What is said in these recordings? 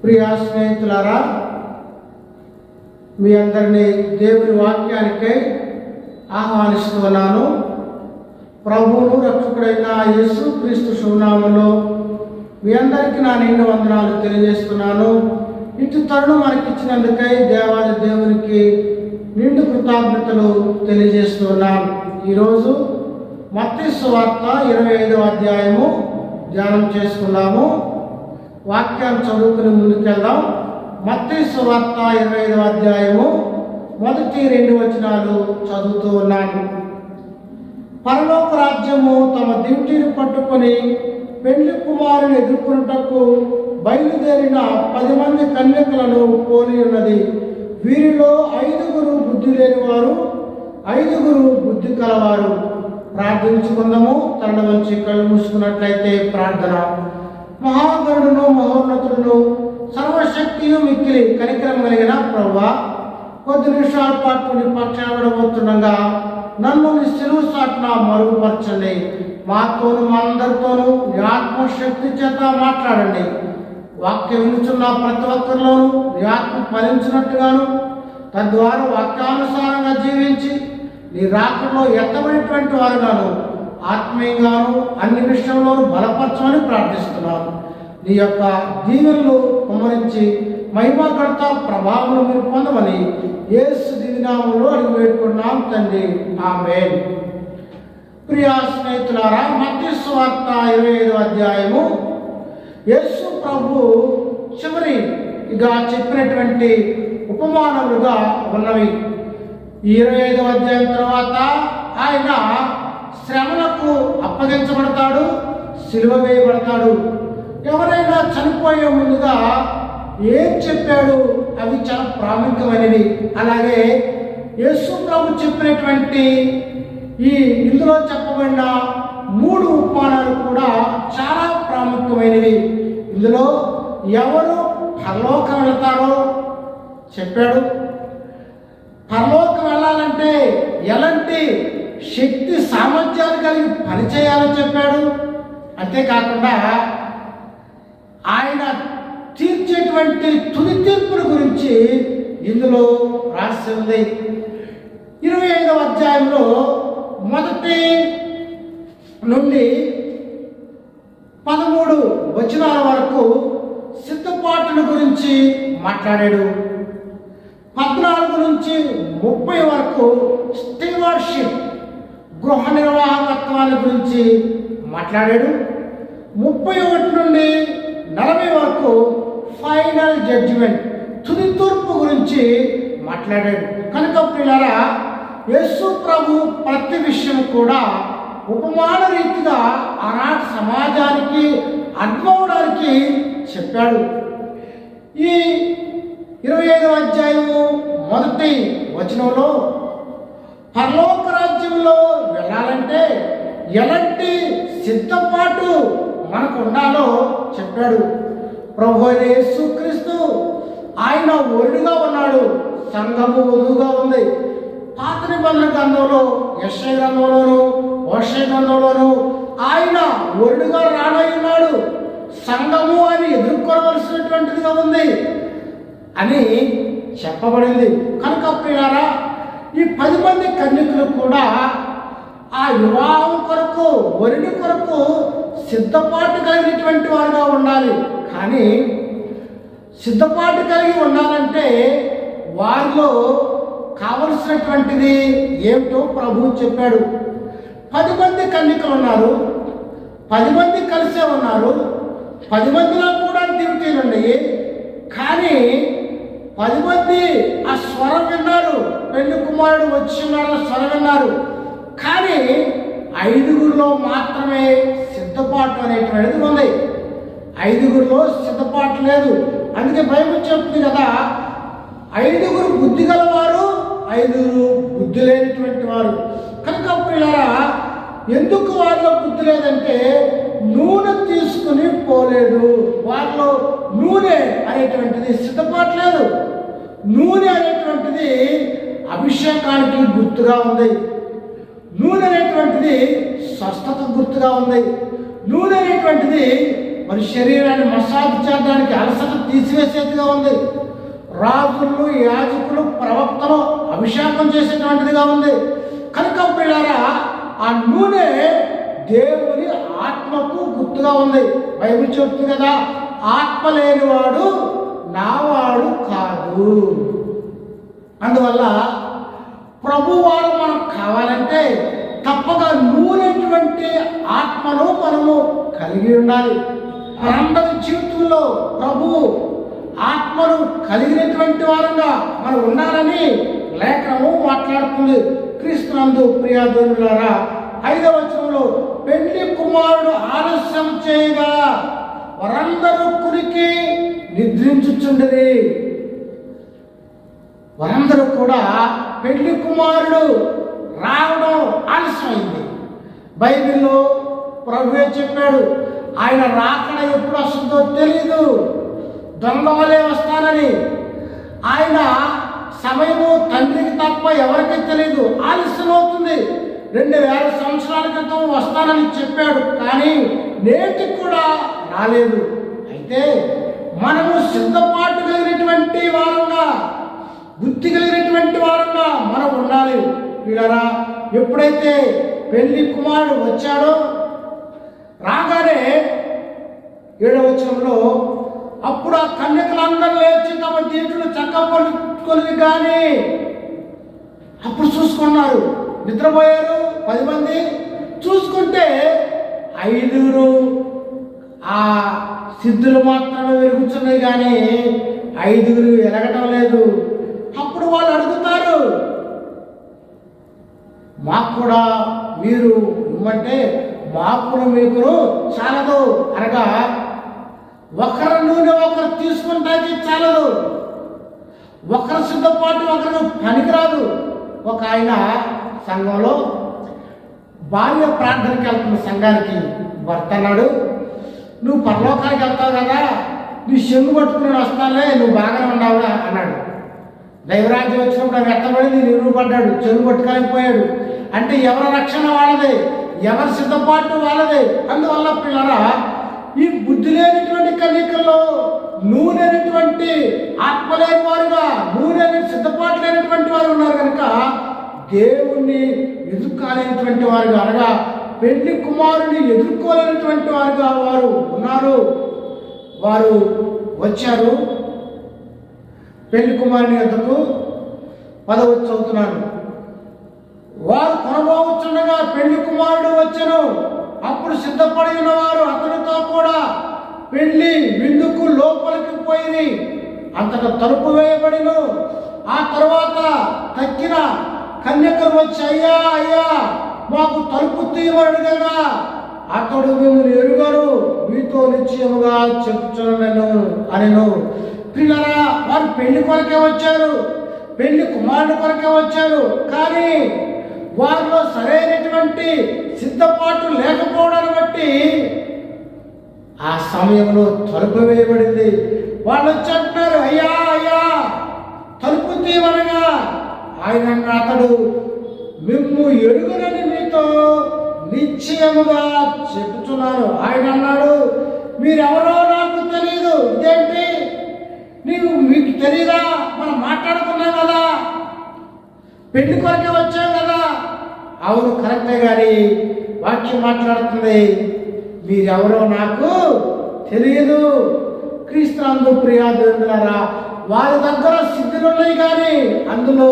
ప్రియా స్నేహితులారా, మీ అందరినీ దేవుని వాక్యానికై ఆహ్వానిస్తున్నాను. ప్రభువును రక్షకుడైన యేసు క్రీస్తు శుభనామములో మీ అందరికీ నా నిండు వందనాలు తెలియజేస్తున్నాను. ఇటు తరుణం మనకిచ్చినందుకై దేవాది దేవునికి నిండు కృతజ్ఞతలు తెలియజేస్తున్నాను. ఈరోజు మత్తయి సువార్త 25వ అధ్యాయము ధ్యానం చేసుకున్నాము. వాక్యాన్ని చదువుకుని ముందుకెళ్దాం. మత్తయి సువార్త 25వ అధ్యాయము మొదటి 2 వచనాలు చదువుతూ ఉన్నాను. పరలోక రాజ్యము తమ దివిటీని పట్టుకొని పెండ్లి కుమారుని ఎదుర్కొనుటకు బయలుదేరిన 10 మంది కన్యకలను పోలి ఉన్నది. వీరిలో 5 బుద్ధి లేనివారు, 5 బుద్ధి కలవారు. ప్రార్థించుకుందాము. తల వంచి కళ్ళు మూసుకున్నట్లయితే ప్రార్థన. మహాగరుడును మహోన్నతుడును సర్వశక్తియు మిక్కిలి కనికరం కలిగిన ప్రభువా, కొద్ది నిమిషాల పాటు నీ పక్షాడబోతుండగా నన్ను నీ శిలువ సాటున మరుగుపరచండి. మాతోను మా అందరితోనూ నీ ఆత్మశక్తి చేత మాట్లాడండి. వాక్యం వినుచున్న ప్రతి ఒక్కరిలోనూ నీ ఆత్మ ఫలించినట్టుగాను, తద్వారా వాక్యానుసారంగా జీవించి నీ రాకలో ఎత్తబడినటువంటి వారుగాను, ఆత్మీయంగాను అన్ని విషయంలోనూ బలపరచమని ప్రార్థిస్తున్నాను. నీ యొక్క దీవెనలు కుమ్మరించి మహిమకర్త ప్రభావం మీరు పొందమని యేసు దివ్యనామములో అడిగి వేడుకున్నాం తండ్రి, ఆమేన్. ప్రియా స్నేహితులారా, మత్తయి సువార్త 25వ అధ్యాయము యేసు ప్రభు చివరిగా చెప్పినటువంటి ఉపమానములుగా ఉన్నవి. 25వ అధ్యాయం తర్వాత ఆయన శ్రమలకు అప్పగించబడతాడు, సిలువ వేయబడతాడు. ఎవరైనా చనిపోయే ముందుగా ఏం చెప్పాడు అవి చాలా ప్రాముఖ్యమైనవి. అలాగే యేసు ప్రభు చెప్పినటువంటి ఇందులో చెప్పబడిన 3 ఉపమానాలు కూడా చాలా ప్రాముఖ్యమైనవి. ఇందులో ఎవరు పరలోకం వెళతారో చెప్పాడు. పరలోకం వెళ్ళాలంటే ఎలాంటి శక్తి సామర్థ్యాలు కలిగి పనిచేయాలని చెప్పాడు. అంతేకాకుండా ఆయన తీర్చేటువంటి తుది తీర్పుల గురించి ఇందులో రాసి ఉంది. 25వ అధ్యాయంలో మొదటి నుండి 13 వచనాల వరకు సిద్ధపాటుల గురించి మాట్లాడాడు. 14 నుంచి 30 వరకు స్టీవర్షిప్, గృహ నిర్వాహకత్వాన్ని గురించి మాట్లాడాడు. 31 నుండి 40 వరకు ఫైనల్ జడ్జిమెంట్, తుది తీర్పు గురించి మాట్లాడాడు. కనుక ప్రియులారా, యేసు ప్రభు ప్రతి విషయం కూడా ఉపమాన రీతిగా ఆనాటి సమాజానికి అర్థమవడానికి చెప్పాడు. ఈ 25వ అధ్యాయము మొదటి వచనంలో పరలోక రాజ్యంలో వెళ్ళాలంటే ఎలాంటి సిద్ధపాటు మనకు ఉండాలో చెప్పాడు. ప్రభు అయిన యేసుక్రీస్తు ఆయన వరుడుగా ఉన్నాడు, సంఘము వధువుగా ఉంది. పాత నిబంధన గ్రంథంలో యెషయా గ్రంథంలోను హోషేయ గ్రంథంలోను ఆయన వరుడుగా రానై ఉన్నాడు, సంఘము అని ఎదుర్కోవలసినటువంటిదిగా ఉంది అని చెప్పబడింది. కనుక ప్రియులారా, ఈ 10 మంది కన్యకులు కూడా ఆ వివాహం కొరకు, వరుడి కొరకు సిద్ధపాటు కలిగినటువంటి వారుగా ఉండాలి. కానీ సిద్ధపాటు కలిగి ఉండాలంటే వారిలో కావలసినటువంటిది ఏమిటో ప్రభువు చెప్పాడు. 10 మంది కన్యకలు ఉన్నారు, 10 మంది కలిసే ఉన్నారు, 10 మందిలో కూడా డ్యూటీలు ఉన్నాయి. కానీ 10 మంది ఆ స్వరం విన్నారు, పెళ్లి కుమారుడు వచ్చి ఉన్నాడు స్వరం విన్నారు. కానీ 5 మాత్రమే సిద్ధపాటు అనేటువంటిది ఉంది. 5 సిద్ధపాటు లేదు. అందుకే బైబిల్ చెప్తుంది కదా, 5 బుద్ధి గలవారు, 5 బుద్ధి లేనటువంటి వారు. కనుక ప్రియులారా, ఎందుకు వారిలో బుద్ధి లేదంటే నూనె తీసుకుని పోలేదు. వారిలో నూనె అనేటువంటిది సిద్ధపాటు లేదు. నూనె అనేటువంటిది అభిషేకానికి గుర్తుగా ఉంది. నూనె అనేటువంటిది స్వస్థత గుర్తుగా ఉంది. నూనె అనేటువంటిది మరి శరీరాన్ని మసాజ్ చేయడానికి అలసట తీసివేసేదిగా ఉంది. రాజులు, యాజకులు, ప్రవక్తలు అభిషేకం చేసేటువంటిదిగా ఉంది. కనుక ప్రియులారా, ఆ నూనె దేవుని ఆత్మకు గుర్తుగా ఉంది. బైబిల్ చెప్తుంది కదా, ఆత్మ లేనివాడు నావాడు కాదు. అందువల్ల ప్రభువారు మనకు కావాలంటే తప్పక నూనెటువంటి ఆత్మను మనము కలిగి ఉండాలి. మనందరి జీవితంలో ప్రభు ఆత్మను కలిగినటువంటి వారంగా మనం ఉండాలని లేఖనము మాట్లాడుతుంది. క్రీస్తునందు ప్రియదేవులారా, 5వ వచనంలో పెళ్లి కుమారుడు ఆలస్యం చేయగా వారందరూ కురికి నిద్రించుచుండిరి. వారందరూ కూడా పెళ్లి కుమారుడు రావడం ఆలస్యమైంది. బైబిల్లో ప్రభువే చెప్పాడు, ఆయన రాకడ ఎప్పుడు వస్తుందో తెలీదు, దొంగ వలె వస్తానని. ఆయన సమయము తండ్రికి తప్ప ఎవరికి తెలియదు. ఆలస్యం అవుతుంది. 2000 సంవత్సరాల క్రితం వస్తానని చెప్పాడు, కానీ నేటికి కూడా రాలేదు. అయితే మనము సిద్ధపాటు కలిగినటువంటి వారంగా, బుద్ధి కలిగినటువంటి వారంగా మనం ఉండాలి. వీళ్ళరా, ఎప్పుడైతే పెళ్లి కుమారుడు వచ్చాడో రాగానే 7వ వచనంలో అప్పుడు ఆ కన్యకలందరూ లేచి తమ దీటులు చక్కపరుచుకొని కానీ అప్పుడు చూసుకున్నారు. నిద్రపోయారు 10 మంది. చూసుకుంటే 5 ఆ సిద్ధులు మాత్రమే వెలుగుతున్నాయి, కానీ 5 ఎలగటం లేదు. అప్పుడు వాళ్ళు అడుగుతారు, మాకు కూడా మీరు ఇవ్వమంటే మాకు మీకు చాలదు అనగా, ఒకరి నూనె ఒకరు తీసుకుంటానికి చాలదు, ఒకరు సిద్ధపాటు ఒకరు పనికిరాదు. ఒక ఆయన సంఘంలో భార్య ప్రార్థనకి వెళ్తున్న సంఘానికి భర్త అన్నాడు, నువ్వు పరలోకానికి వెళ్తావు కదా, నీ చెంగు పట్టుకుని వస్తానులే, నువ్వు బాగానే ఉన్నావుగా అన్నాడు. దైవరాజ్యం వచ్చినప్పుడు అవి ఎత్తబడింది, నిరుపడ్డాడు, చెంగు పట్టుకోలేకపోయాడు. అంటే ఎవరి రక్షణ వాళ్ళదే, ఎవరి సిద్ధపాటు వాళ్ళదే. అందువల్ల పిల్లరా, ఈ బుద్ధి లేనిటువంటి కన్యకల్లో నూనె అనేటువంటి ఆత్మ లేని వారుగా, నూనె సిద్ధపాటు లేనటువంటి వారు ఉన్నారు. కనుక దేవుణ్ణి ఎదుర్కోలేనటువంటి వారుగా, అనగా పెళ్లి కుమారుని ఎదుర్కోలేనటువంటి వారుగా వారు ఉన్నారు. వారు వచ్చారు పెళ్లి కుమారుని వద్దకు. 10వ చదువుతున్నాను. వారు కొనబోచుండగా పెళ్లి కుమారుడు వచ్చెను. అప్పుడు సిద్ధపడి ఉన్నవారు అతనితో కూడా పెళ్లి విందుకు లోపలికి పోయి అంతటా తలుపు వేయబడిను. ఆ తరువాత తక్కిన కన్యకలు వచ్చి, అయ్యా అయ్యా మాకు తలుపు తీయబడినగా అతడు మిమ్మల్ని ఎరుగను, మీతో నిశ్చయముగా చెప్పుచున్నాను అనెను. పిల్లరా, వారు పెళ్లి కొరకే వచ్చారు, పెళ్లి కుమారుడు కొరకే వచ్చారు. కానీ వారిలో సరైనటువంటి సిద్ధపాటు లేకపోవడాన్ని బట్టి ఆ సమయంలో తలుపు వేయబడింది. వాళ్ళు వచ్చి అంటున్నారు, అయ్యా అయ్యా తలుపు తీయమనగా ఆయన అతడు మిమ్ము ఎరుగనని మీతో నిశ్చయముగా చెప్పుచున్నాను. ఆయన అన్నాడు, మీరెవరో నాకు తెలియదు. ఇదేంటి, మీకు తెలియదా? మనం మాట్లాడుకున్నాం కదా, పెళ్లి కొరకే వచ్చాం కదా. అవును, కరెక్టే, కానీ వాక్యం మాట్లాడుతుంది, మీరెవరో నాకు తెలియదు. క్రీస్తునందు ప్రియాదేవులారా, వారి దగ్గర సిద్ధులు ఉన్నాయి, కానీ అందులో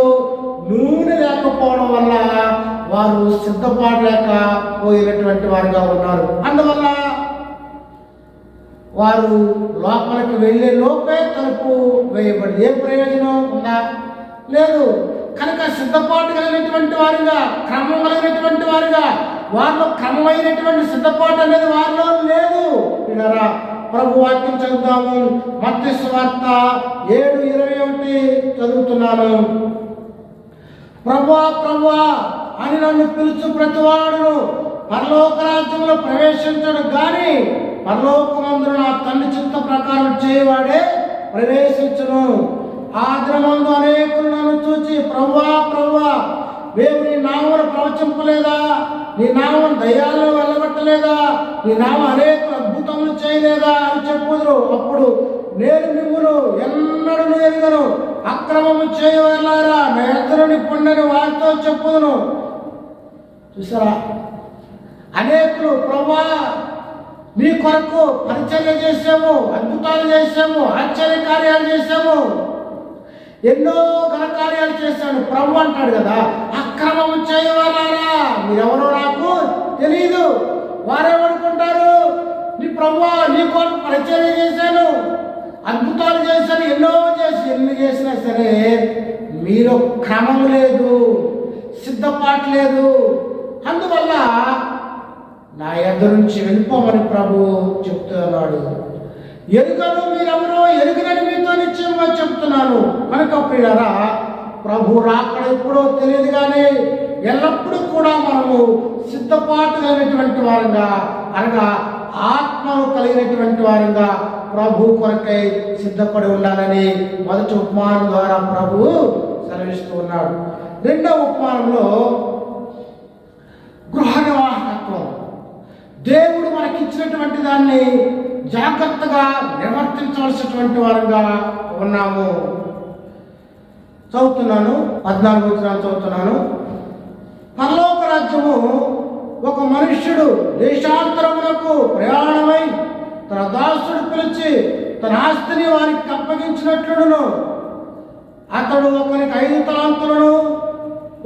నూనె లేకపోవడం వల్ల వారు సిద్ధపాడలేక పోయినటువంటి వారుగా ఉన్నారు. అందువల్ల వారు లోపలికి వెళ్ళే లోపే తలుపు వేయబడింది. ఏ ప్రయోజనం ఉందా? లేదు. కనుక సిద్ధపాటు కలిగినటువంటి వారుగా, క్రమం కలిగినటువంటి వారుగా, వారిలో క్రమమైనటువంటి సిద్ధపాటు అనేది వారిలో లేదు. ఇలా ప్రభు వాక్యం చదువుతాము. మత్తయి సువార్త 7:21 చదువుతున్నాను. ప్రభువా ప్రభువా అని నన్ను పిలుచు ప్రతివాడును పరలోక రాజ్యంలో ప్రవేశించడు, కానీ పరలోకమందు నా తండ్రి చిత్త ప్రకారం చేయవాడే ప్రవేశించును. ఆ దినమందు అనేకులు నన్ను చూచి ప్రభువా ప్రభువా మేము నీ నామమును ప్రవచింపలేదా? నీ నామం దయ్యాలను వెళ్ళగొట్టలేదా? నీ నామం అనేక అద్భుతములు చేయలేదా అని చెప్పుదురు. అప్పుడు నేను మిమ్మును ఎన్నడూ ఎరుగను, అక్రమము చేయవారులారా నా ఎదురుని పొండని వారితో చెప్పుదును. చూసారా, అనేకులు ప్రభువా నీ కొరకు పరిచర్య చేసాము, అద్భుతాలు చేసాము, ఆశ్చర్య కార్యాలు చేసాము, ఎన్నో ఘనకార్యాలు చేశాను ప్రభు అంటాడు కదా. అక్రమము చేయవాలారా మీరెవరో నాకు తెలియదు. వారేమనుకుంటారు, నీ ప్రభువా నీ కొరకు పరిచర్య చేశాను, అద్భుతాలు చేశాను, ఎన్ని చేసినా సరే మీరు క్రమం లేదు, సిద్ధపాటు లేదు. అందువల్ల నా ఎదురు నుంచి వెళ్ళిపోమని ప్రభు చెప్తున్నాడు. ఎరుగను మీరెవరో ఎరుగనని మీతో నిశ్చయంగా చెప్తున్నాను. కనుక ప్రియులారా, ప్రభు రాకడ ఎప్పుడో తెలియదు, కానీ ఎల్లప్పుడూ కూడా మనము సిద్ధపాటు కలిగినటువంటి వారంగా, అనగా ఆత్మను కలిగినటువంటి వారంగా ప్రభు కొరకై సిద్ధపడి ఉండాలని మొదటి ఉపమానం ద్వారా ప్రభు సెలవిస్తూ ఉన్నాడు. రెండవ ఉపమానంలో గృహ నిర్వాహకత్వం. దేవుడు మనకిచ్చినటువంటి దాన్ని జాగ్రత్తగా నిర్వర్తించవలసినటువంటి వారంగా ఉన్నాము. చదువుతున్నాను, 14వ వచనం చదువుతున్నాను. పరలోక రాజ్యము ఒక మనుష్యుడు దేశాంతరమునకు ప్రయాణమై తన దాసుడు పిలిచి తన ఆస్తిని వారికి అప్పగించినట్లును. అతడు ఒకరికి 5 తలాంతులను,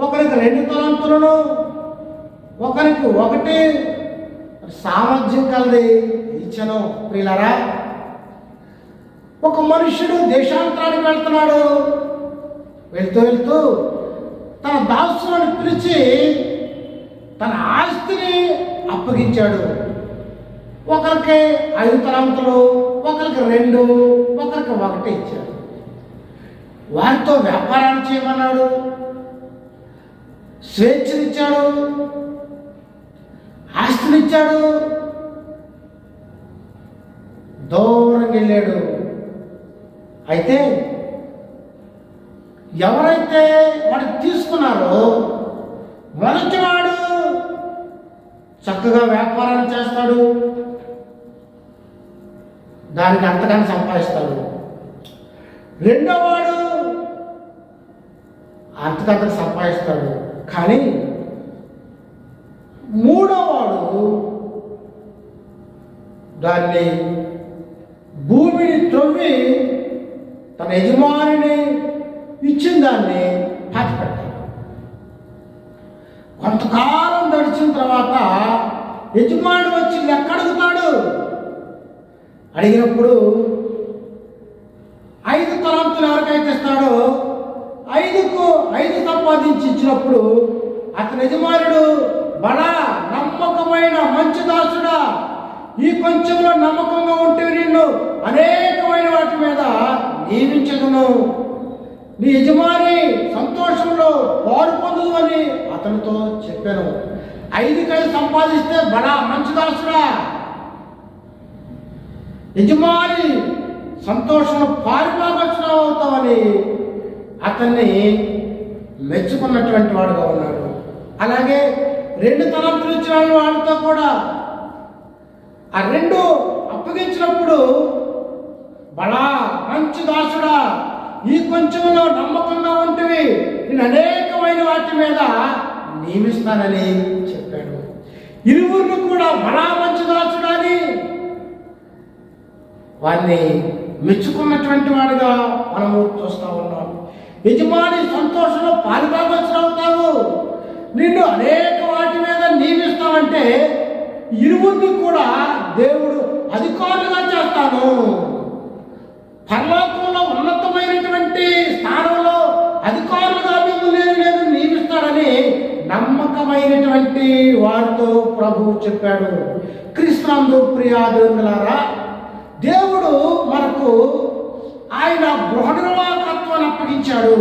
ఒకరికి 2 తలాంతులను, ఒకరికి 1 సామర్థ్యం కలది ఇచ్చను. ప్రియులారా, ఒక మనుష్యుడు దేశాంతరానికి వెళ్తున్నాడు. వెళ్తూ తన దాసులను పిలిచి తన ఆస్తిని అప్పగించాడు. ఒకరికి 5 తలాంతులు, ఒకరికి 2, ఒకరికి 1 ఇచ్చాడు. వారితో వ్యాపారాన్ని చేయమన్నాడు, స్వేచ్ఛనిచ్చాడు, ఆస్తినిచ్చాడు. దూరంగా వెళ్ళాడు. అయితే ఎవరైతే వాడికి తీసుకున్నారో మొదటివాడు చక్కగా వ్యాపారాన్ని చేస్తాడు, దానికి అంతగానే సంపాదిస్తాడు. రెండోవాడు అంతకంతకు సంపాదిస్తాడు. కానీ మూడోవాడు దాన్ని భూమిని త్రవ్వి తన యజమానిని ఇచ్చిన దాన్ని పాతిపెట్టాడు. కొంతకాలం గడిచిన తర్వాత యజమాని వచ్చి లెక్క అడుగుతాడు. అడిగినప్పుడు 5 తలాంతులు ఎవరికైతే ఇస్తాడో 5కు 5 సంపాదించి ఇచ్చినప్పుడు అతని యజమానుడు, బడా నమ్మకమైన మంచి దాసుడా, ఈ కొంచెంలో నమ్మకంగా ఉంటే నిన్ను అనేకమైన వాటి మీద నియమించదును, నీ యజమాని సంతోషంలో పాలు పొందదు అని అతనితో చెప్పాను. 5 సంపాదిస్తే బడా మంచి దాసుడా, యజమాని సంతోషంలో పారిభాగం అవుతామని అతన్ని మెచ్చుకున్నటువంటి వాడుగా ఉన్నాడు. అలాగే 2 తలాంతులు ఇచ్చిన వాళ్ళతో కూడా ఆ 2 అప్పగించినప్పుడు, బడా మంచి దాసుడా, ఈ కొంచెంలో నమ్మకంగా ఉంటివి, నేను అనేకమైన వాటి మీద నియమిస్తానని చెప్పాడు. ఇరువురిని కూడా బడా మంచి దాసుడని వారిని మెచ్చుకున్నటువంటి వాడిగా మనము చూస్తూ ఉన్నాం. యజమాని సంతోషంలో పాలుభాగస్తులవుతావు, నిన్ను అనేక వాటి మీద నియమిస్తామంటే ఇరువురిని కూడా దేవుడు అధికారులుగా చేస్తాను, పరలోకంలో ఉన్నతమైనటువంటి స్థానంలో అధికారులుగా మిమ్మల్ని నేను నియమిస్తాడని నమ్మకమైనటువంటి వారితో ప్రభువు చెప్పాడు. క్రీస్తునందు ప్రియా దేవులారా, దేవుడు మనకు ఆయన గృహ నిర్వాహకత్వాన్ని అప్పగించాడు.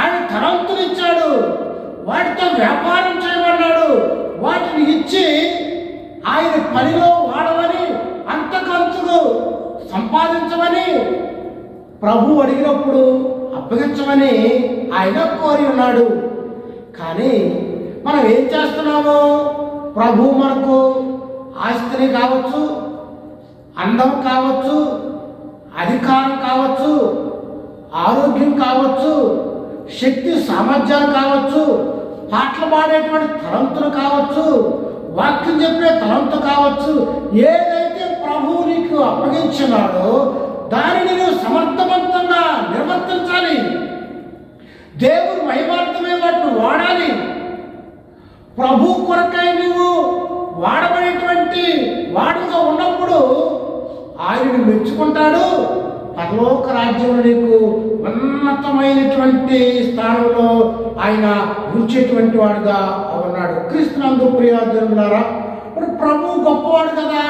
ఆయన తలంతులు ఇచ్చాడు, వాటితో వ్యాపారం చేయమన్నాడు. వాటిని ఇచ్చి ఆయన పనిలో వాడమని, అంతకంతులు సంపాదించమని ప్రభు అడిగినప్పుడు అప్పగించమని ఆయన కోరి ఉన్నాడు. కానీ మనం ఏం చేస్తున్నాము? ప్రభు మనకు ఆస్తిని కావచ్చు, అందం కావచ్చు, అధికారం కావచ్చు, ఆరోగ్యం కావచ్చు, శక్తి సామర్థ్యాలు కావచ్చు, పాటలు పాడేటువంటి తలంతులు కావచ్చు, వాక్యం చెప్పే తలంతు కావచ్చు, ఏదైతే ప్రభువు నీకు అప్పగించినాడో దానిని నువ్వు సమర్థవంతంగా నిర్వర్తించాలి. దేవుడు మహిమార్థమే వాటిని వాడాలి. ప్రభు కొరకై నువ్వు వాడబడేటువంటి వాడుగా ఉన్నప్పుడు ఆయనను మెచ్చుకుంటాడు. పరలోక రాజ్యంలో నీకు ఉన్నతమైనటువంటి స్థానంలో ఆయన ఉంచేటువంటి వాడుగా ఉన్నాడు. క్రీస్తునందు ప్రియాజనులారా, ఇప్పుడు ప్రభు గొప్పవాడు కదా,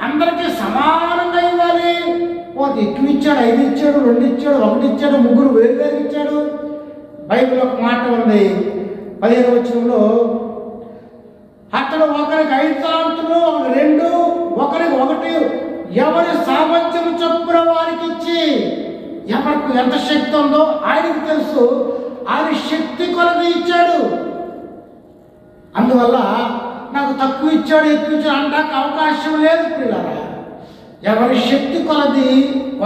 అందరికీ సమానంగా ఇవ్వాలి. ఒక ఎక్కువ ఇచ్చాడు, 5 ఇచ్చాడు, 2 ఇచ్చాడు, 1 ఇచ్చాడు, 3 వేరు ఇచ్చాడు. బైబిల్ ఒక మాట ఉంది 15వ వచనంలో, అతడు ఒకరికి 5 తలాంతులు, 2, ఒకరికి 1, ఎవరి సామర్థ్యం చొప్పున వారికి ఇచ్చి, ఎవరికి ఎంత శక్తి ఉందో ఆయనకు తెలుసు, ఆయన శక్తి కొలది ఇచ్చాడు. అందువల్ల నాకు తక్కువ ఇచ్చాడు, ఎక్కువ ఇచ్చాడు అనడానికి అవకాశం లేదు పిల్లరా. ఎవరి శక్తి కొలది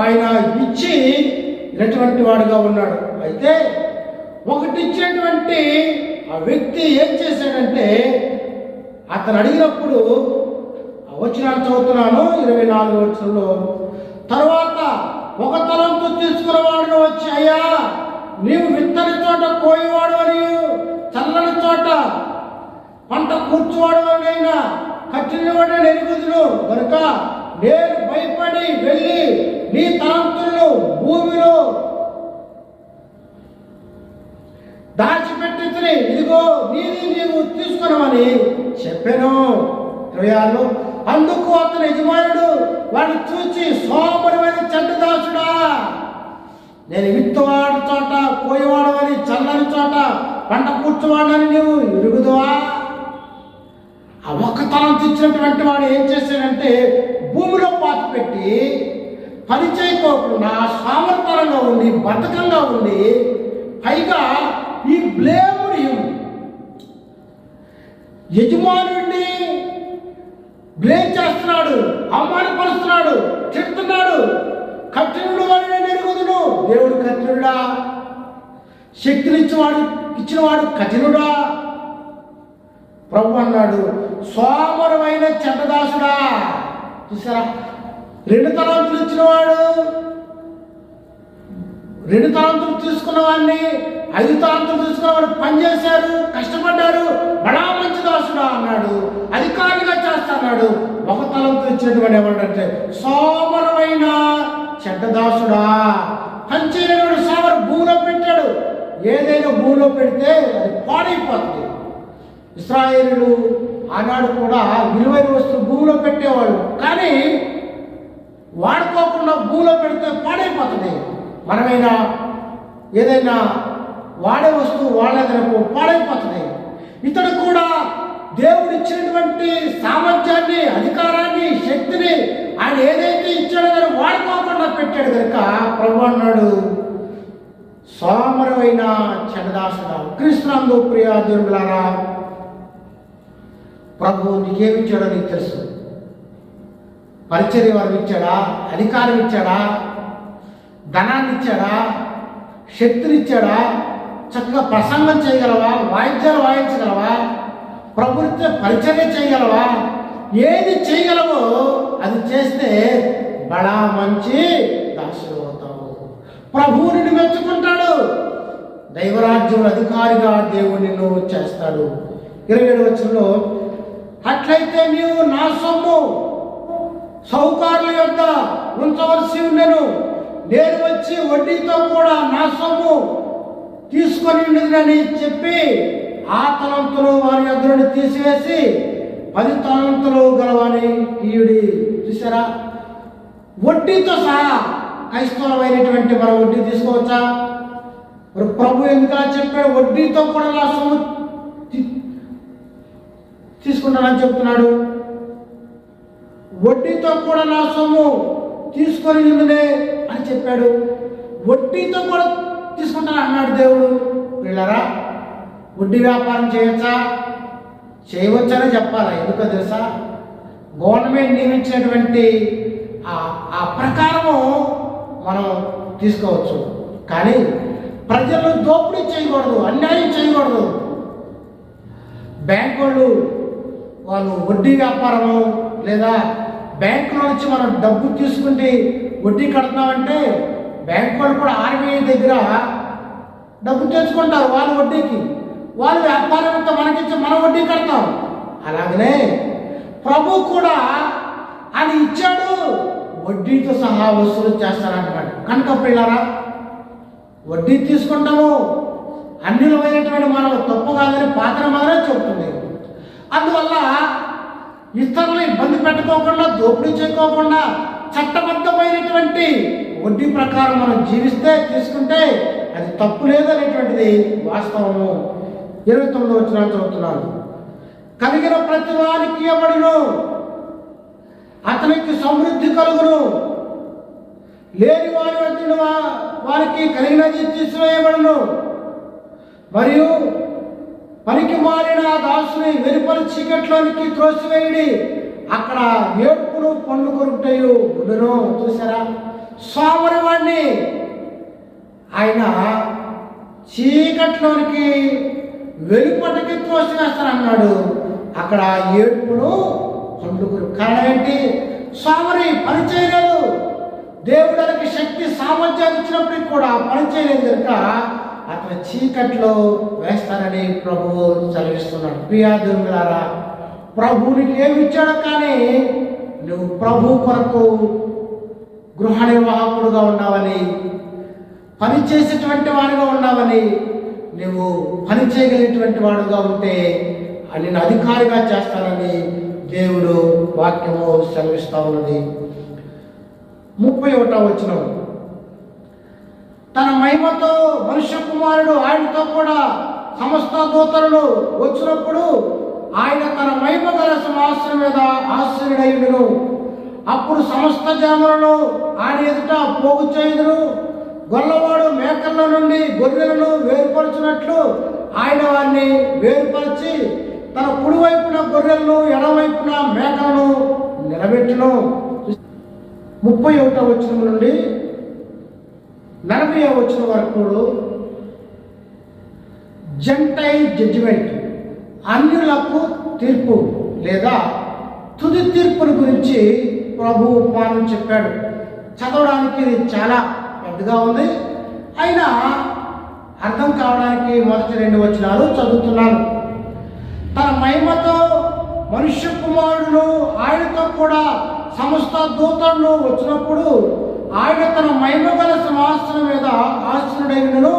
ఆయన ఇచ్చి ఇటువంటి వాడుగా ఉన్నాడు. అయితే ఒకటి ఇచ్చినటువంటి ఆ వ్యక్తి ఏం చేశాడంటే, అతను అడిగినప్పుడు వచనాలు చదువుతున్నాను 24వ వచనంలో, తర్వాత 1 తలంతు తీసుకున్నవాడు వచ్చి, అయ్యా నీవు విత్తని చోట కోయేవాడు అని, చల్లని చోట పంట కూర్చువాడు అయినా కట్టిన వాడే ఎరుగుదును కనుక నేను భయపడి వెళ్ళి నీ తలంతులను భూమిలో దాచిపెట్టి, ఇదిగో నీది నీవు తీసుకున్నామని చెప్పాను. 26లో, అందుకు అతని యజమానుడు వాడిని చూచి, సోమరివైన చెడ్డదాసుడా, నేను విత్తువాడి చోట కోయవాడవని, చల్లని చోట పంట కూర్చువాడని నీవు ఎరుగుదువా? ఆ 1 తలంతు ఇచ్చినటువంటి వాడు ఏం చేశాడంటే, భూమిలో పాతి పెట్టి పని చేయకోకుండా సామర్థ్యంగా ఉండి బద్ధకంగా ఉండి, పైగా ఈ బ్లేముని యజమానుడిని బ్లేమ్ చేస్తున్నాడు, అవమానపరుస్తున్నాడు, తిడుతున్నాడు. కఠినుడు అని నేను ఎరుగుదును. దేవుడు కఠినుడా? ఇచ్చినవాడు కఠినుడా? ప్రభు అన్నాడు, సోమరమైన చెడ్డదాసుడా. చూసారా, 2 తలాంతులు ఇచ్చినవాడు, 2 తలాంతులు తీసుకున్న వాడిని, 5 తలాంతులు తీసుకున్నవాడు పనిచేశారు, కష్టపడ్డారు, బడా మంచి దాసుడా అన్నాడు, అధికారిగా చేస్తాడు. 1 తలాంతు ఇచ్చినటువంటి ఏమంటే, సోమరమైన చెడ్డదాసుడా. పనిచేయలేడు, సోమరు భూమిలో పెట్టాడు. ఏదైనా భూమిలో పెడితే అది పాడైపోతుంది. ఇశ్రాయేలులు ఆనాడు కూడా విలువైన వస్తువులు భూమిలో పెట్టేవాళ్ళు, కానీ వాడుకోకుండా భూమిలో పెడితే పాడైపోతుంది. మనమైనా ఏదైనా వాడే వస్తువు వాడేదనుకో పాడైపోతుంది. ఇతడు కూడా దేవుడు ఇచ్చినటువంటి సామర్థ్యాన్ని, అధికారాన్ని, శక్తిని ఆయన ఏదైతే ఇచ్చాడో దాన్ని వాడుకోకుండా పెట్టాడు కనుక ప్రభు అన్నాడు, సోమరమైన చెడ్డదాసుడా. క్రీస్తునందు ప్రియాజనులారా, ప్రభు నీకేమిచ్చాడో నీకు తెలుసు. పరిచర్య వారు ఇచ్చాడా? అధికారం ఇచ్చాడా? ధనాన్ని ఇచ్చాడా? శక్తినిచ్చాడా? చక్కగా ప్రసంగం చేయగలవా? వాయిద్యాలు వాయించగలవా? ప్రభుత్వ పరిచర్య చేయగలవా? ఏది చేయగలవో అది చేస్తే బడా మంచి దాసుడు అవుతావు. ప్రభువు నిన్ను మెచ్చుకుంటాడు. దైవరాజ్యం అధికారిగా దేవుడు నిన్ను చేస్తాడు. 27వ వచనంలో, అట్లయితే నీవు నా సొమ్ము సౌకారుల యొద్ద ఉంచవలసి ఉండెను, నేను వచ్చి వడ్డీతో కూడా నా సొమ్ము తీసుకొని ఉండేదని చెప్పి ఆ తలంతులు వారి యొద్ద నుండి తీసివేసి 10 తలంతులు గలవాని ఈయుడి. చూసారా, వడ్డీతో సహా. క్రైస్తవులమైనటువంటి మనం వడ్డీ తీసుకోవచ్చా? మరి ప్రభు ఎందుకలా చెప్పాడు? వడ్డీతో కూడా నా సొమ్ము తీసుకుంటానని చెప్తున్నాడు. వడ్డీతో కూడా నా సొమ్ము తీసుకొని నిన్నునే అని చెప్పాడు. వడ్డీతో కూడా తీసుకుంటాను అన్నాడు దేవుడు. వీళ్ళరా, వడ్డీ వ్యాపారం చేయొచ్చా? చేయవచ్చని చెప్పాలా? ఎందుకో తెలుసా? గవర్నమెంట్ నియమించినటువంటి ఆ ప్రకారము మనం తీసుకోవచ్చు, కానీ ప్రజలను దోపిడీ చేయకూడదు, అన్యాయం చేయకూడదు. బ్యాంకు వాళ్ళు వడ్డీ వ్యాపారము లేదా బ్యాంకులో నుంచి మనం డబ్బు తీసుకుంటే వడ్డీ కడుతున్నామంటే బ్యాంకు వాళ్ళు కూడా ఆర్బీఐ దగ్గర డబ్బు తెచ్చుకుంటారు వాళ్ళ వడ్డీకి. వాళ్ళు వ్యాపారంతో మనకిచ్చి మనం వడ్డీ కడతాం. అలాగనే ప్రభు కూడా ఆయన ఇచ్చాడు, వడ్డీతో సహా వసూలు చేస్తారన్నమాట. కనుక పిల్లరా, వడ్డీ తీసుకుంటాము అన్యులమైనటువంటి మనం తప్పు కాదని పాత్ర మాత్రమే చెబుతుంది. అందువల్ల ఇతరులను ఇబ్బంది పెట్టుకోకుండా, దోపిడీ చేయకోకుండా చట్టబద్ధమైనటువంటి వడ్డీ ప్రకారం మనం జీవిస్తే తీసుకుంటే అది తప్పు లేదనేటువంటిది వాస్తవము. 29వ వచనం చదువుతున్నాను. కలిగిన ప్రతి వారికి ఇవ్వబడును, అతనికి సమృద్ధి కలుగును. లేని వారి వద్ద వారికి కలిగినది తీసివేయబడును. మరియు పనికి మారిన దాసుని వెలుపల చీకట్లోనికి త్రోసివేయుడి, అక్కడ ఏడుపును పండ్లు కొరుకుటయు ఉండును. చూసారా, సోమరి వాడిని ఆయన చీకట్లోనికి వెలుపటికి త్రోసివేస్తానన్నాడు. అక్కడ ఏడుపును పండ్లు కొరుకు. కారణం ఏంటి? సోమరి పని చేయలేదు. దేవుడికి శక్తి సామర్థ్యాలు ఇచ్చినప్పటికీ కూడా పని చేయలేదు కనుక అతను చీకట్లో వేస్తానని ప్రభువు చదివిస్తున్నాడు. ప్రియా దేవులారా, ప్రభువునికి ఏమి ఇచ్చాడో కానీ నువ్వు ప్రభు కొరకు గృహ నిర్వాహకుడుగా ఉన్నావని, పని చేసేటువంటి వాడుగా ఉన్నావని, నువ్వు పని చేయగలిగినటువంటి వాడుగా ఉంటే నేను అధికారిగా చేస్తానని దేవుడు వాక్యము సెలవిస్తా ఉన్నది. 31వ వచనం. తన మహిమతో మనుష్య కుమారుడు ఆయనతో కూడా సమస్త దూతలను వచ్చినప్పుడు ఆయన తన మహిమ గల సింహాసనం మీద ఆశ్చర్యుడైనను. అప్పుడు సమస్త జనములను ఆయన ఎదుట పోగు చేయుదురు. గొల్లవాడు మేకల నుండి గొర్రెలను వేరుపరచినట్లు ఆయన వారిని వేరుపరిచి తన కుడివైపున గొర్రెలను ఎడవైపున మేకలను నిలబెట్టును. 31వ వచనం నుండి 40వ వచనం వరకు జెంటైల్ జడ్జిమెంట్, అన్యులకు తీర్పు లేదా తుది తీర్పుని గురించి ప్రభు ఉపమానం చెప్పాడు. చదవడానికి ఇది చాలా పెద్దగా ఉంది, అయినా అర్థం కావడానికి మొదటి 2 వచనాలు చదువుతున్నాను. తన మహిమతో మనుష్య కుమారుడును ఆయనతో కూడా సమస్త దూతలను వచ్చినప్పుడు ఆయన తన మహిమ గల సింహాసనం మీద ఆసీనుడైనను.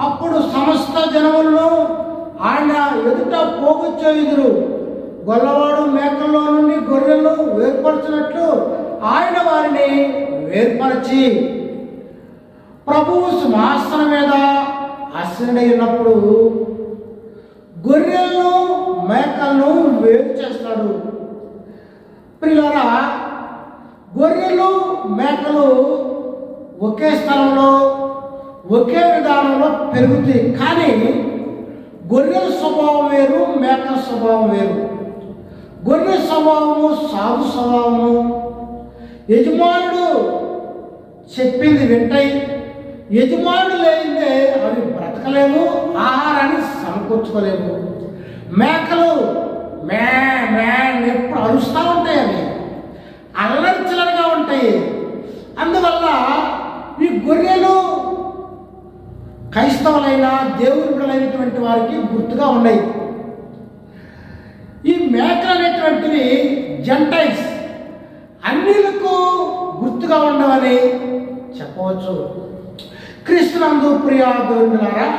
అప్పుడు సమస్త జనములను ఆయన ఎదుట పోగు చేయుదురు. గొల్లవాడు మేకల్లో నుండి గొర్రెలను వేర్పరచినట్లు ఆయన వారిని వేర్పరచి ప్రభువు సింహాసనం మీద ఆసీనుడై ఉన్నప్పుడు గొర్రెలను మేకలను వేరు చేస్తాడు. ప్రియులారా, గొర్రెలు మేకలు ఒకే స్థలంలో ఒకే విధానంలో పెరుగుతాయి, కానీ గొర్రెల స్వభావం వేరు, మేకల స్వభావం వేరు. గొర్రె స్వభావము సాధు స్వభావము, యజమానుడు చెప్పింది వింటాయి. యజమానుడు లేనిదే అవి బ్రతకలేవు, ఆహారాన్ని సమకూర్చుకోలేవు. మేకలు మే మే ఎప్పుడు అరుస్తూ ఉంటాయి, అవి అల్లరి చిల్లరగా ఉంటాయి. అందువల్ల ఈ గొర్రెలు క్రైస్తవులైన దేవుని బిడ్డలైనటువంటి వారికి గుర్తుగా ఉన్నాయి. ఈ మేకలు అనేటువంటివి జెంటైల్స్, అన్యులకు గుర్తుగా ఉండవని చెప్పవచ్చు. క్రీస్తునందు ప్రియ దేవులారా,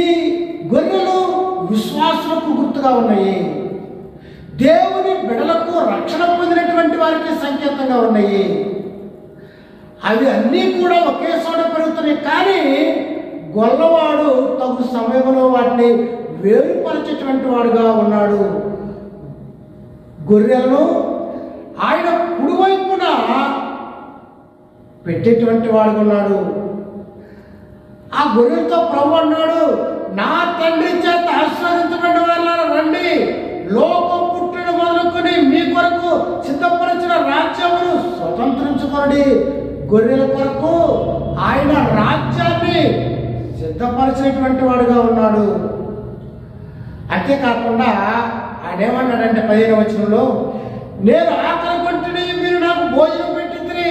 ఈ గొర్రెలు విశ్వాసులకు గుర్తుగా ఉన్నాయి. దేవుని బిడలకు రక్షణ పొందినటువంటి వారికి సంకేతంగా ఉన్నాయి. అవి అన్నీ కూడా ఒకే చోట పెరుగుతున్నాయి, కానీ గొల్లవాడు తగు సమయంలో వాటిని వేరుపరిచేటువంటి వాడుగా ఉన్నాడు. గొర్రెలను ఆయన కుడివైపున పెట్టేటువంటి వాడుగా ఉన్నాడు. ఆ గొర్రెలతో ప్రభు అన్నాడు, నా తండ్రి చేత ఆశీర్వదించబడిన వారులారా రండి, లోకం పుట్టిన మొదలుకొని మీ కొరకు సిద్ధపరిచిన రాజ్యమును స్వతంత్రించుకోండి. గొర్రెల కొరకు ఆయన రాజ్యాన్ని సిద్ధపరిచినటువంటి వాడుగా ఉన్నాడు. అంతేకాకుండా ఆయన ఏమన్నాడంటే 15వ వచనంలో, నేను ఆకలి కొంటిని, మీరు నాకు భోజనం పెట్టింది,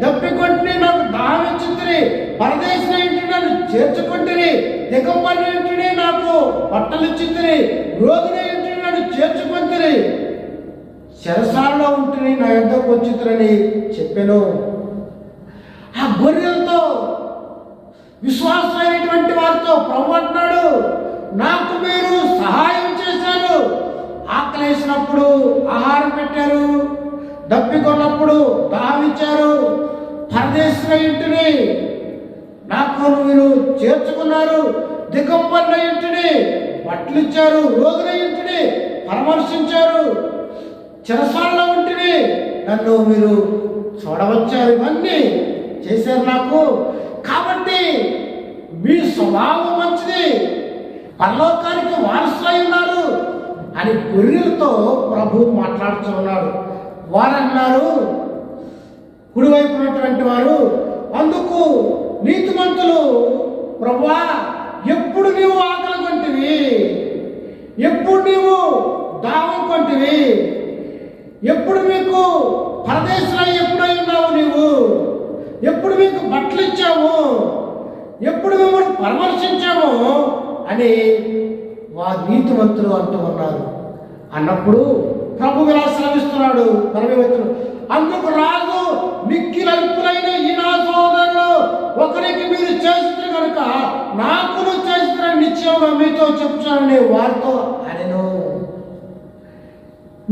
దప్పికొంటిని, నాకు దాహం ఇచ్చింది, పరదేశం ఇంటిని నన్ను చేర్చుకుంటుని, దిగంబరి ఇంటిని నాకు బట్టలు ఇచ్చింది, రోగిని ఇంటిని నన్ను చేర్చుకుంటుని, చెరసాలలో ఉంటుని నా యొద్దకు వచ్చిందని చెప్పాను. ఆ గొర్రెలతో విశ్వాసమైనటువంటి వారితో ప్రభు అంటున్నాడు, నాకు మీరు సహాయం చేశారు. ఆకలేసినప్పుడు ఆహారం పెట్టారు, దప్పికొన్నప్పుడు దాహం ఇచ్చారు, పరదేశుల ఇంటిని నాకు మీరు చేర్చుకున్నారు, దిగంబరుల ఇంటిని బట్టలు ఇచ్చారు, రోగుల ఇంటిని పరామర్శించారు, చెరసాలలో ఇంటిని నన్ను మీరు చూడవచ్చారు. ఇవన్నీ చేశారు నాకు. కాబట్టి మీ స్వభావం మంచిది, పరలోకానికి వారసులై ఉన్నారు అని గొర్రెలతో ప్రభు మాట్లాడుతూ ఉన్నాడు. వారు అన్నారు, కుడివైపు ఉన్నటువంటి వారు, అందుకు నీతిమంతులు, ప్రభువా ఎప్పుడు నీవు ఆకలి కొంటివి, ఎప్పుడు నీవు దాహం కొంటివి, ఎప్పుడు మీకు పరదేశంలో ఎప్పుడై ఉన్నావు నీవు, ఎప్పుడు మీకు బట్టలు ఇచ్చాము, ఎప్పుడు మిమ్మల్ని పరామర్శించాము అని వారు నీతిమంతులు అంటూ ఉన్నారు. అన్నప్పుడు ప్రభు ఇలా శ్రమిస్తున్నాడు. 40వ వచనం, అందుకు రాజు మిక్కిలి అల్పులైన ఈ నా సోదరులు ఒకరికి మీరు చేస్తున్నారు కనుక నాకును చేస్తున్నారని నిశ్చయంగా మీతో చెప్తున్నానని వారితో అనెను.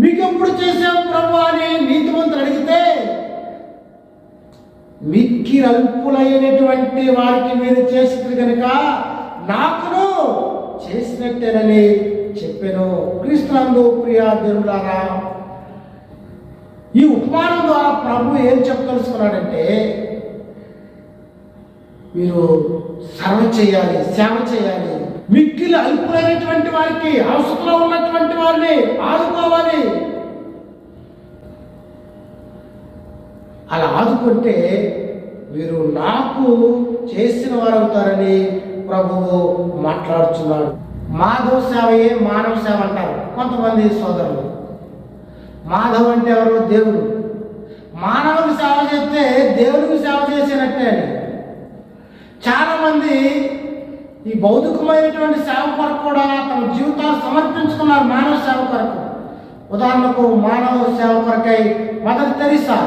మీకెప్పుడు చేసావు ప్రభు అని నీతిమంతులు అడిగితే, మిక్కిలి అల్పులైనటువంటి వారికి మీరు చేస్తున్నారు కనుక నాకును చేసినట్టేనని చెప్పాను. క్రీస్తునందు ప్రియ దేవులారా, ఈ ఉపమానం ద్వారా ప్రభు ఏం చెప్పదలుచుకున్నాడంటే, మీరు సేవ చేయాలి, మిక్కిలి అల్పులైనటువంటి వారికి, అవసరంలో ఉన్నటువంటి వారిని ఆదుకోవాలి. అలా ఆదుకుంటే మీరు నాకు చేసిన వారు అవుతారని ప్రభువు మాట్లాడుతున్నాడు. మాధవ సేవయే మానవ సేవ అంటారు కొంతమంది సోదరులు. మాధవ్ అంటే ఎవరు? దేవుడు. మానవుడికి సేవ చేస్తే దేవుడికి సేవ చేసినట్టే అని చాలామంది ఈ భౌతికమైనటువంటి సేవ కొరకు కూడా తమ జీవితాలు సమర్పించుకున్నారు మానవ సేవ కొరకు. ఉదాహరణకు మానవ సేవ కొరకై మదర్ తెరీసా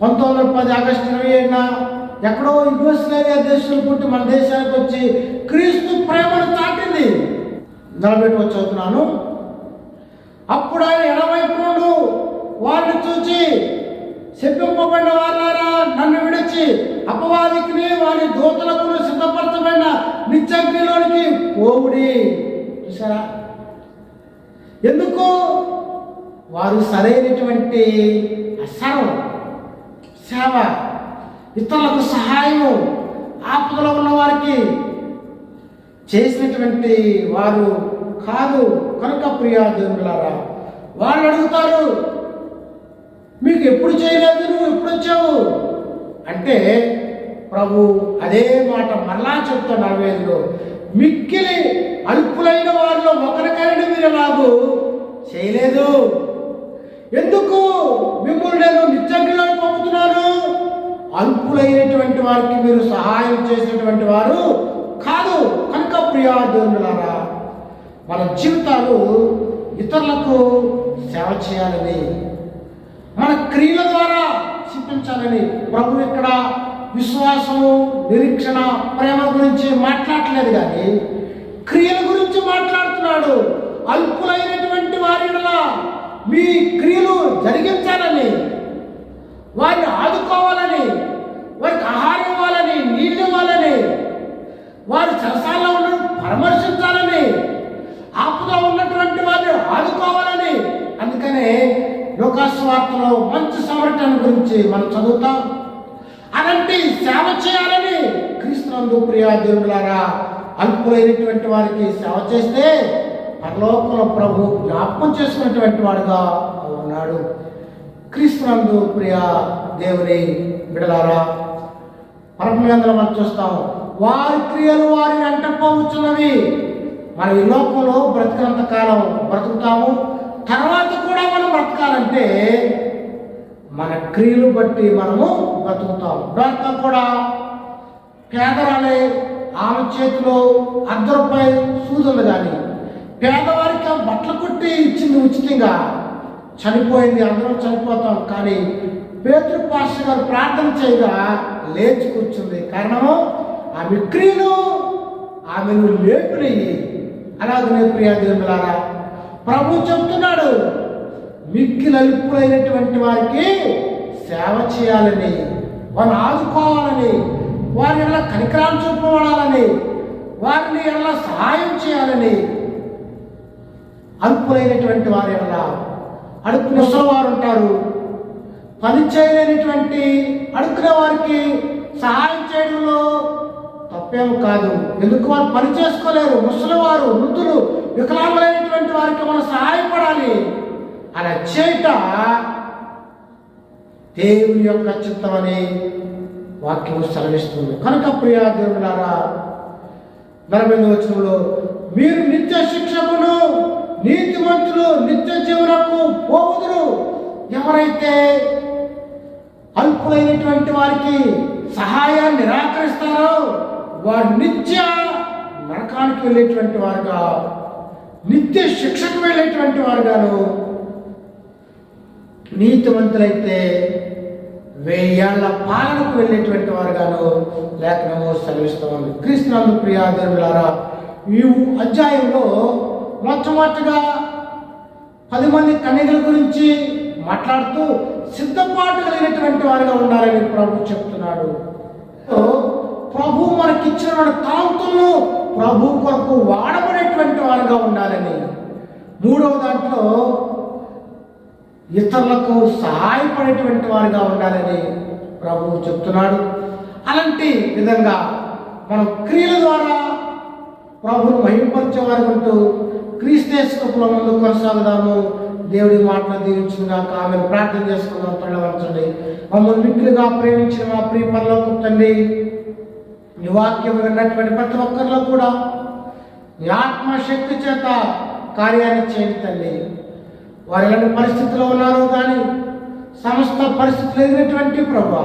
1910 ఆగస్టు 27న ఎక్కడో యుగోస్లావియా దేశంలో పుట్టి మన దేశానికి వచ్చి క్రీస్తు ప్రేమను చాటింది. నిలబెట్టి చదువుతున్నాను. అప్పుడు ఆయన ఎడమవైపు నుండి వారిని చూచి, శపింపబడిన వారులారా నన్ను విడిచి అపవాదికి వారి దూతలకు సిద్ధపరచబడిన నిత్యాగ్నిలోనికి పోవుడి. చూసారా? ఎందుకు? వారు సరైనటువంటి సేవ, ఇతరులకు సహాయము, ఆపదలో ఉన్న వారికి చేసినటువంటి వారు కాదు. కనుక ప్రియా దేవులారా, వాళ్ళు అడుగుతారు, మీకు ఎప్పుడు చేయలేదు, నువ్వు ఎప్పుడు వచ్చావు అంటే ప్రభు అదే మాట మరలా చెప్తాడు 45లో, మిక్కిలి అల్పులైన వారిలో ఒకరికైనా మీరు ఎలాగూ చేయలేదు. ఎందుకు మిమ్మల్ని నేను నిత్యాగ్నిలో పంపుతున్నాను? అల్పులైనటువంటి వారికి మీరు సహాయం చేసినటువంటి వారు కాదు. కనుక ప్రియా దేవులారా, మన జీవితాలు ఇతరులకు సేవ చేయాలని, మన క్రియల ద్వారా చూపించాలని ప్రభు ఇక్కడ విశ్వాసము, నిరీక్షణ, ప్రేమ గురించి మాట్లాడలేదు కానీ క్రియల గురించి మాట్లాడుతున్నాడు. అల్పులైనటువంటి వారిలా మీ క్రియలు జరిగించాలని, వారిని ఆదుకోవాలని, వారికి ఆహారం ఇవ్వాలని, నీళ్ళు ఇవ్వాలని, వారి చెరసాలలో ఉన్న పరామర్శించాలని, ఆపదలో ఉన్నటువంటి వారిని ఆదుకోవాలని. అందుకనే లూకాసు వార్తలో మంచి సమర్థన గురించి మనం చదువుతాం. అలాంటి సేవ చేయాలని క్రీస్తునందు ప్రియా దేవులారా అల్పులైనటువంటి వారికి సేవ చేస్తే పరలోకంలో ప్రభు జ్ఞాపకం చేసుకున్నటువంటి వాడుగా ఉన్నాడు. క్రీస్తునందు ప్రియ దేవుని బిడలారా, పరమేంద్రం మనం చూస్తాము, వారి క్రియలు వారి వెంట పోవచ్చున్నవి. మనం ఈ లోకంలో బ్రతికినంత కాలం బ్రతుకుతాము. తర్వాత కూడా మనం బ్రతకాలంటే మన క్రియలు బట్టి మనము బ్రతుకుతాము. డాక్ట కూడా పేదరాలే, ఆమె చేతిలో ₹1 సూది ఉంది, కానీ పేదవారికి ఆ బట్టలు కుట్టి ఇచ్చింది ఉచితంగా. చనిపోయింది, అందరం చనిపోతాం. కానీ పేతురు పాస్టర్ గారు ప్రార్థన చేయగా లేచి కూర్చుంది. కారణము ఆమె క్రియలు ఆమెను లేపినయ్యి. అలాగనే ప్రియా దేవులారా, ప్రభు చెప్తున్నాడు, మిక్కిలి అల్పులైనటువంటి వారికి సేవ చేయాలని, వారిని ఆదుకోవాలని, వారి ఎలా కనికరాలు చూపబడాలని, వారిని ఎలా సహాయం చేయాలని. అల్పులైనటువంటి వారి ఎలా అడుక్కునే వారు ఉంటారు. పని చేయలేనటువంటి అడుక్కునే వారికి సహాయం చేయడంలో తప్పేమో కాదు. ఎందుకు వారు పని చేసుకోలేరు? ముసలివారు, వృద్ధులు, వికలాంగులైనటువంటి వారికి మనం సహాయపడాలి. అలా చేయట దేవుని యొక్క చిత్తమని వాక్యం సెలవిస్తుంది. కనుక ప్రియా దేవులారా, 48వ వచనంలో, మీరు నిత్య శిక్షకును నీతిమంతులు నిత్య జీవనకు పోవుదురు. ఎవరైతే అల్పులైనటువంటి వారికి సహాయాన్ని నిరాకరిస్తారో వారు నిత్య నరకానికి వెళ్ళేటువంటి వారుగా, నిత్య శిక్షకు వెళ్ళేటువంటి వారుగాను, నీతిమంతులైతే 1000 ఏళ్ల పాలనకు వెళ్ళేటువంటి వారుగాను లేఖనము సెలవిస్తూ ఉంది. క్రీస్తునందు ప్రియా దేవులారా, ఈ అధ్యాయంలో మొట్టమొదటిగా 10 మంది కన్యకల గురించి మాట్లాడుతూ సిద్ధపాటు కలిగినటువంటి వారుగా ఉండాలని ప్రభు చెప్తున్నాడు. ప్రభు మనకిచ్చిన తాంతులను ప్రభు కొరకు వాడబడేటువంటి వారుగా ఉండాలని. 3వ దాంట్లో ఇతరులకు సహాయపడేటువంటి వారుగా ఉండాలని ప్రభువు చెప్తున్నాడు. అలాంటి విధంగా మనం క్రియల ద్వారా ప్రభువును మహిమపరిచేవారు ఉంటూ క్రీస్తేశ్వరంలో ముందు కొనసాగుదాము. దేవుడి మాటలు దీవించిందిగా ఆమెను ప్రార్థన చేసుకుందాం. పడవచ్చండి. మమ్మల్ని మిక్కులుగా ప్రేమించిన మా ప్రియ పరలోకపు తండ్రి, నీ వాక్యం విన్నటువంటి ప్రతి ఒక్కరిలో కూడా నీ ఆత్మశక్తి చేత కార్యాన్ని చేయండి తండ్రి. వారు ఎలాంటి పరిస్థితిలో ఉన్నారో కానీ సమస్త పరిస్థితులు ఎదిగినటువంటి ప్రభా,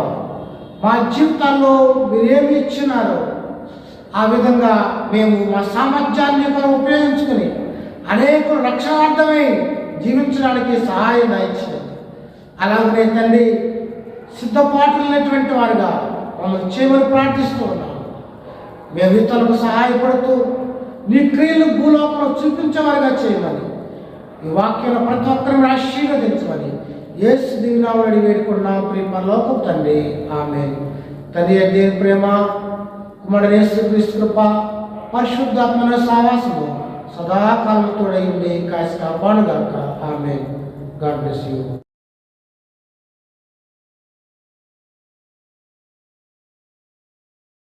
మా జీవితాల్లో మీరేమి ఇచ్చినారో ఆ విధంగా మేము మా సామర్థ్యాన్ని కూడా ఉపయోగించుకుని అనేక రక్షణార్థమై జీవించడానికి సహాయం ఇచ్చింది. అలాగనే తండ్రి, సిద్ధపాటులైనటువంటి వారుగా మమ్మల్ని చేయమని ప్రార్థిస్తూ ఉన్నాము. మేము ఇతరులకు సహాయపడుతూ నీ క్రియలు భూలోకంలో చూపించేవారుగా చేయమని, ఈ వాక్యంలో ప్రతి ఒక్కరిని ఆశీర్వదించమని యేసు దివ్యనామములో వేడుకున్నాం ప్రియ పరలోకపు తండ్రి. ఆమేన్. తండ్రి దేవుని ప్రేమ, కుమారుడు యేసుక్రీస్తు కృప, పరిశుద్ధాత్మ సహవాసము సదాకాలం తోడై ఉండి కాసి కాపాడుగాక. ఆమేన్. God bless you.